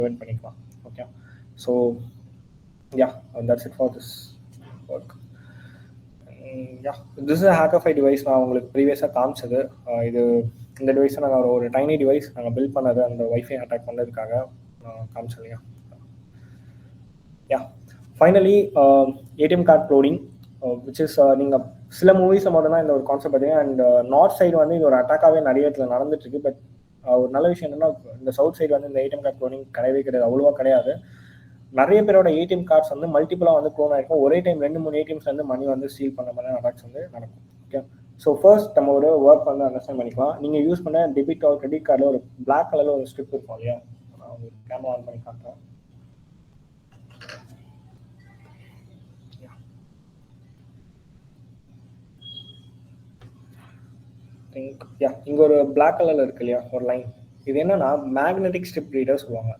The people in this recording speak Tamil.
prevent பண்ணிக்கலாம். Okay, so yeah that's it for this work. Yeah this is hackerfy device. நான் உங்களுக்கு ப்ரீவியஸாக காமிச்சது. இது இந்த டிவைஸை நாங்கள் ஒரு டைனி டிவைஸ் நாங்கள் பில்ட் பண்ணது அந்த வைஃபை அட்டாக் பண்ணதுக்காக காமிச்சோம் இல்லையா. யா finally ATM card cloning which is நீங்கள் சில மூவிஸை மட்டும் தான் இந்த ஒரு கான்செப்ட் பார்த்தீங்க. அண்ட் நார்த் சைடு வந்து இது ஒரு அட்டாக்காகவே நிறைய இடத்துல நடந்துட்டுருக்கு. பட் ஒரு நல்ல விஷயம் என்னன்னா, இந்த சவுத் சைடு வந்து இந்த ஏடிஎம் கார்டு க்ளோனிங் கிடையவே கிடையாது, அவ்வளோவா கிடையாது. நிறைய பேரோட ஏடிஎம் கார்ட்ஸ் வந்து மல்டிபிளாக வந்து க்ளோன் ஆகிருக்கும். ஒரே டைம் 2-3 ஏடிஎம்ஸ் வந்து மணி வந்து ஸ்டீல் பண்ண மாதிரி அட்டாக்ஸ் வந்து நடக்கும். ஓகே, ஸோ ஃபர்ஸ்ட் நம்ம ஒரு ஒர்க் வந்து அண்டர்ஸ்டாண்ட் பண்ணிக்கலாம். நீங்கள் யூஸ் பண்ண டெபிட் ஆர் கிரெடிட் கார்டில் ஒரு பிளாக் கலரில் ஒரு ஸ்ட்ரிப் இருக்கும் இல்லையா. நான் உங்களுக்கு கேமரா ஆன் பண்ணி காட்டுறேன். இங்கே ஒரு பிளாக் கலரில் இருக்கு இல்லையா ஒரு லைன். இது என்னன்னா மேக்னெட்டிக் ஸ்ட்ரிப் ரீடர் சொல்லுவாங்க.